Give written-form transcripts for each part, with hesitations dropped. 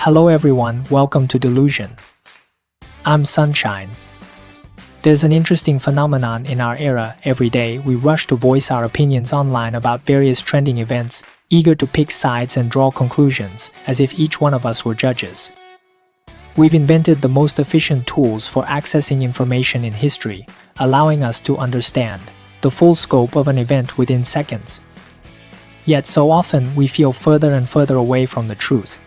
Hello everyone, welcome to Delusion. I'm Sunshine. There's an interesting phenomenon in our era. Every day, we rush to voice our opinions online about various trending events, eager to pick sides and draw conclusions, as if each one of us were judges. We've invented the most efficient tools for accessing information in history, allowing us to understand the full scope of an event within seconds. Yet so often, we feel further and further away from the truth.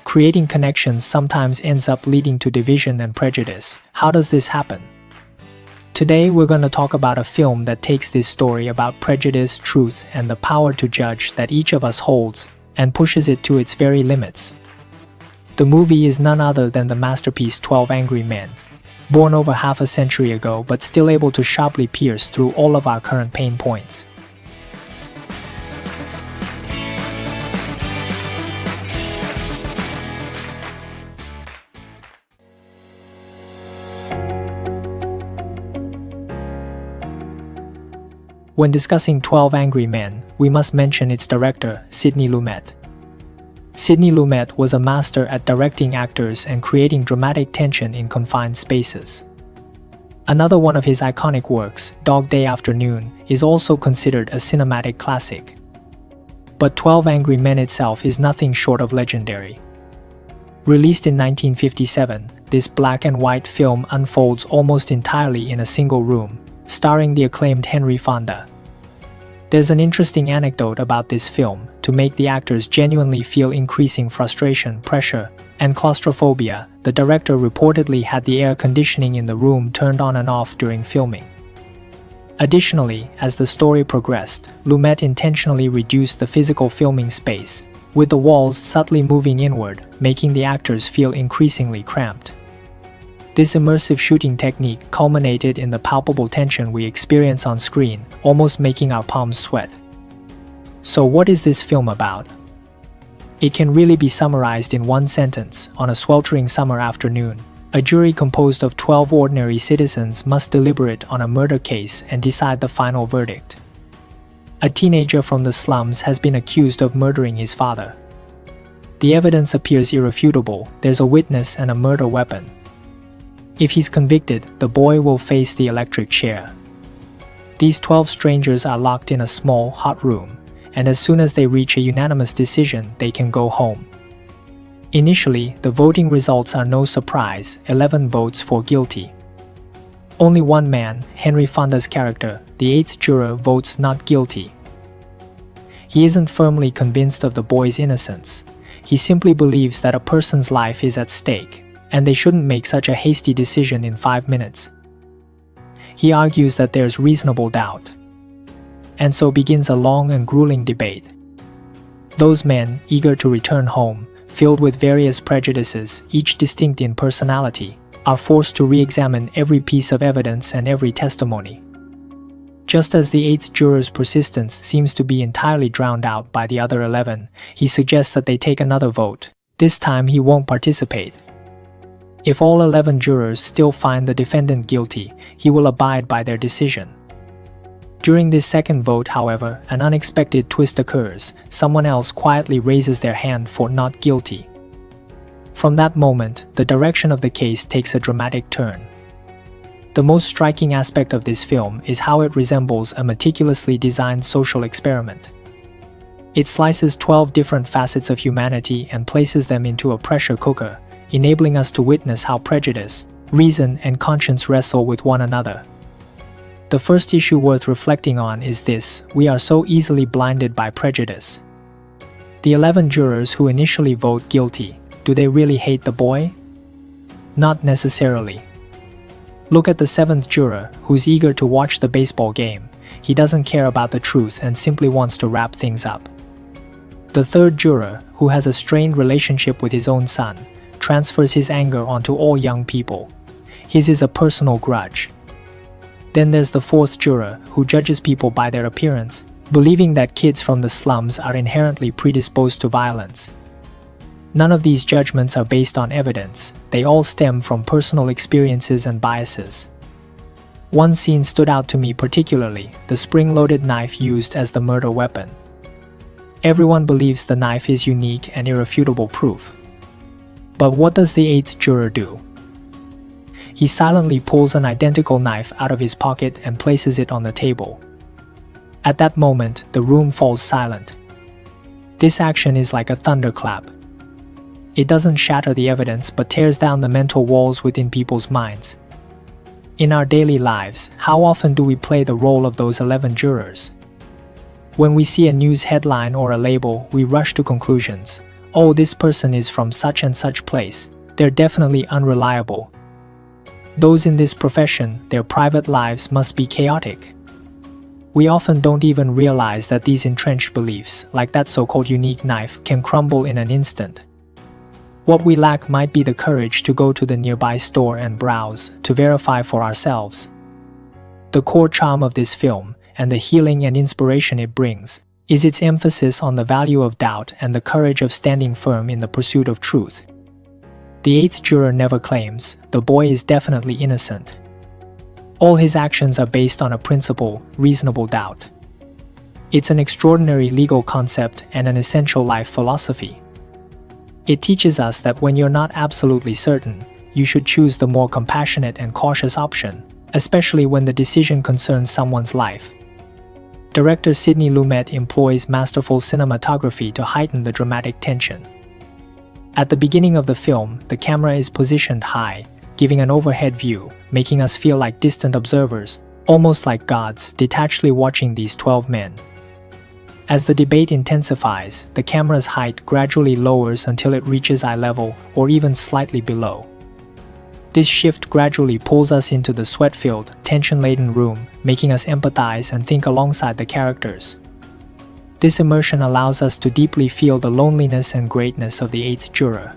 Creating connections sometimes ends up leading to division and prejudice. How does this happen? Today we're going to talk about a film that takes this story about prejudice, truth, and the power to judge that each of us holds, and pushes it to its very limits. The movie is none other than the masterpiece 12 Angry Men, born over half a century ago but still able to sharply pierce through all of our current pain points. When discussing 12 Angry Men, we must mention its director, Sidney Lumet. Sidney Lumet was a master at directing actors and creating dramatic tension in confined spaces. Another one of his iconic works, Dog Day Afternoon, is also considered a cinematic classic. But 12 Angry Men itself is nothing short of legendary. Released in 1957, this black and white film unfolds almost entirely in a single room, starring the acclaimed Henry Fonda. There's an interesting anecdote about this film to make the actors genuinely feel increasing frustration, pressure, and claustrophobia. The director reportedly had the air conditioning in the room turned on and off during filming. Additionally, as the story progressed, Lumet intentionally reduced the physical filming space, with the walls subtly moving inward, making the actors feel increasingly cramped. This immersive shooting technique culminated in the palpable tension we experience on screen, almost making our palms sweat. So what is this film about? It can really be summarized in one sentence. On a sweltering summer afternoon, a jury composed of 12 ordinary citizens must deliberate on a murder case and decide the final verdict. A teenager from the slums has been accused of murdering his father. The evidence appears irrefutable. There's a witness and a murder weapon. If he's convicted, the boy will face the electric chair. These 12 strangers are locked in a small, hot room, and as soon as they reach a unanimous decision, they can go home. Initially, the voting results are no surprise: 11 votes for guilty. Only one man, Henry Fonda's character, the eighth juror, votes not guilty. He isn't firmly convinced of the boy's innocence. He simply believes that a person's life is at stake, and they shouldn't make such a hasty decision in 5 minutes. He argues that there's reasonable doubt. And so begins a long and grueling debate. Those men, eager to return home, filled with various prejudices, each distinct in personality, are forced to re-examine every piece of evidence and every testimony. Just as the eighth juror's persistence seems to be entirely drowned out by the other 11, he suggests that they take another vote. This time he won't participate. If all 11 jurors still find the defendant guilty, he will abide by their decision. During this second vote, however, an unexpected twist occurs. Someone else quietly raises their hand for not guilty. From that moment, the direction of the case takes a dramatic turn. The most striking aspect of this film is how it resembles a meticulously designed social experiment. It slices 12 different facets of humanity and places them into a pressure cooker, enabling us to witness how prejudice, reason, and conscience wrestle with one another. The first issue worth reflecting on is this: we are so easily blinded by prejudice. The 11 jurors who initially vote guilty, do they really hate the boy? Not necessarily. Look at the 7th juror, who's eager to watch the baseball game. He doesn't care about the truth and simply wants to wrap things up. The 3rd juror, who has a strained relationship with his own son, transfers his anger onto all young people. His is a personal grudge. Then there's the 4th juror, who judges people by their appearance, believing that kids from the slums are inherently predisposed to violence. None of these judgments are based on evidence. They all stem from personal experiences and biases. One scene stood out to me particularly: the spring-loaded knife used as the murder weapon. Everyone believes the knife is unique and irrefutable proof. But what does the eighth juror do? He silently pulls an identical knife out of his pocket and places it on the table. At that moment, the room falls silent. This action is like a thunderclap. It doesn't shatter the evidence but tears down the mental walls within people's minds. In our daily lives, how often do we play the role of those 11 jurors? When we see a news headline or a label, we rush to conclusions. Oh, this person is from such and such place. They're definitely unreliable. Those in this profession, their private lives must be chaotic. We often don't even realize that these entrenched beliefs, like that so-called unique knife, can crumble in an instant. What we lack might be the courage to go to the nearby store and browse, to verify for ourselves. The core charm of this film, and the healing and inspiration it brings, is its emphasis on the value of doubt and the courage of standing firm in the pursuit of truth. The eighth juror never claims, the boy is definitely innocent. All his actions are based on a principle, reasonable doubt. It's an extraordinary legal concept and an essential life philosophy. It teaches us that when you're not absolutely certain, you should choose the more compassionate and cautious option, especially when the decision concerns someone's life. Director Sidney Lumet employs masterful cinematography to heighten the dramatic tension. At the beginning of the film, the camera is positioned high, giving an overhead view, making us feel like distant observers, almost like gods detachedly watching these 12 men. As the debate intensifies, the camera's height gradually lowers until it reaches eye level or even slightly below. This shift gradually pulls us into the sweat-filled, tension-laden room, making us empathize and think alongside the characters. This immersion allows us to deeply feel the loneliness and greatness of the eighth juror.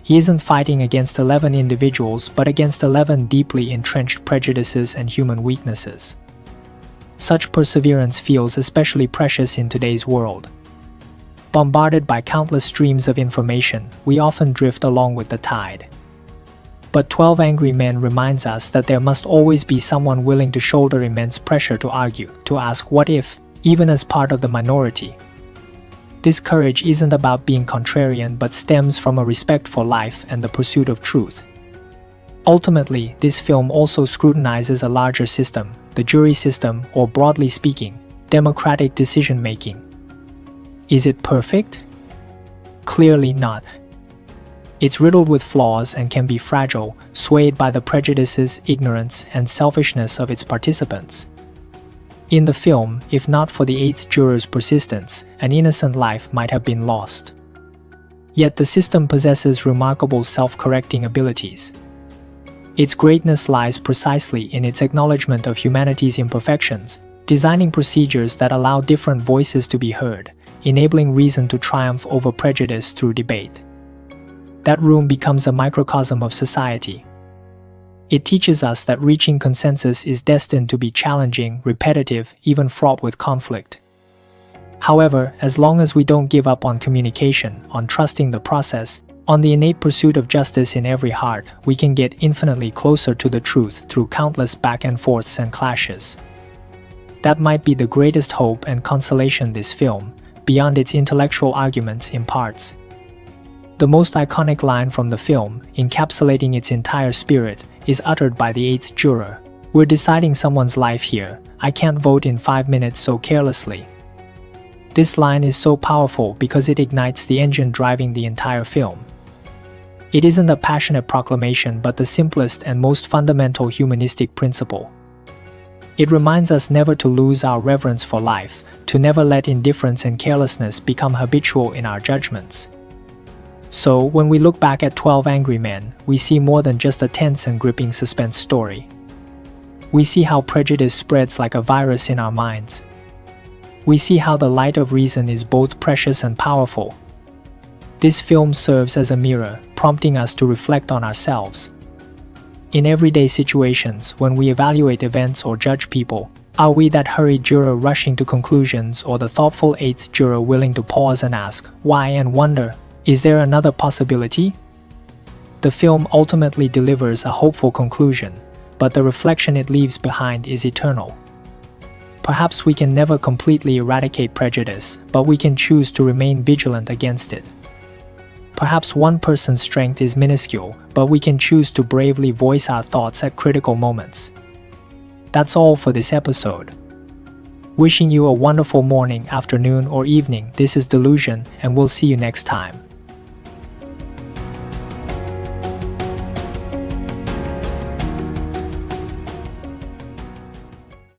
He isn't fighting against 11 individuals but against 11 deeply entrenched prejudices and human weaknesses. Such perseverance feels especially precious in today's world. Bombarded by countless streams of information, we often drift along with the tide. But 12 Angry Men reminds us that there must always be someone willing to shoulder immense pressure to argue, to ask what if, even as part of the minority. This courage isn't about being contrarian but stems from a respect for life and the pursuit of truth. Ultimately, this film also scrutinizes a larger system, the jury system, or broadly speaking, democratic decision-making. Is it perfect? Clearly not. It's riddled with flaws and can be fragile, swayed by the prejudices, ignorance, and selfishness of its participants. In the film, if not for the eighth juror's persistence, an innocent life might have been lost. Yet the system possesses remarkable self-correcting abilities. Its greatness lies precisely in its acknowledgement of humanity's imperfections, designing procedures that allow different voices to be heard, enabling reason to triumph over prejudice through debate. That room becomes a microcosm of society. It teaches us that reaching consensus is destined to be challenging, repetitive, even fraught with conflict. However, as long as we don't give up on communication, on trusting the process, on the innate pursuit of justice in every heart, we can get infinitely closer to the truth through countless back and forths and clashes. That might be the greatest hope and consolation this film, beyond its intellectual arguments, imparts. The most iconic line from the film, encapsulating its entire spirit, is uttered by the eighth juror. "We're deciding someone's life here. I can't vote in 5 minutes so carelessly." This line is so powerful because it ignites the engine driving the entire film. It isn't a passionate proclamation but the simplest and most fundamental humanistic principle. It reminds us never to lose our reverence for life, to never let indifference and carelessness become habitual in our judgments. So, when we look back at 12 Angry Men, we see more than just a tense and gripping suspense story. We see how prejudice spreads like a virus in our minds. We see how the light of reason is both precious and powerful. This film serves as a mirror, prompting us to reflect on ourselves. In everyday situations, when we evaluate events or judge people, are we that hurried juror rushing to conclusions or the thoughtful eighth juror willing to pause and ask, why, and wonder, is there another possibility? The film ultimately delivers a hopeful conclusion, but the reflection it leaves behind is eternal. Perhaps we can never completely eradicate prejudice, but we can choose to remain vigilant against it. Perhaps one person's strength is minuscule, but we can choose to bravely voice our thoughts at critical moments. That's all for this episode. Wishing you a wonderful morning, afternoon, or evening. This is Delusion, and we'll see you next time.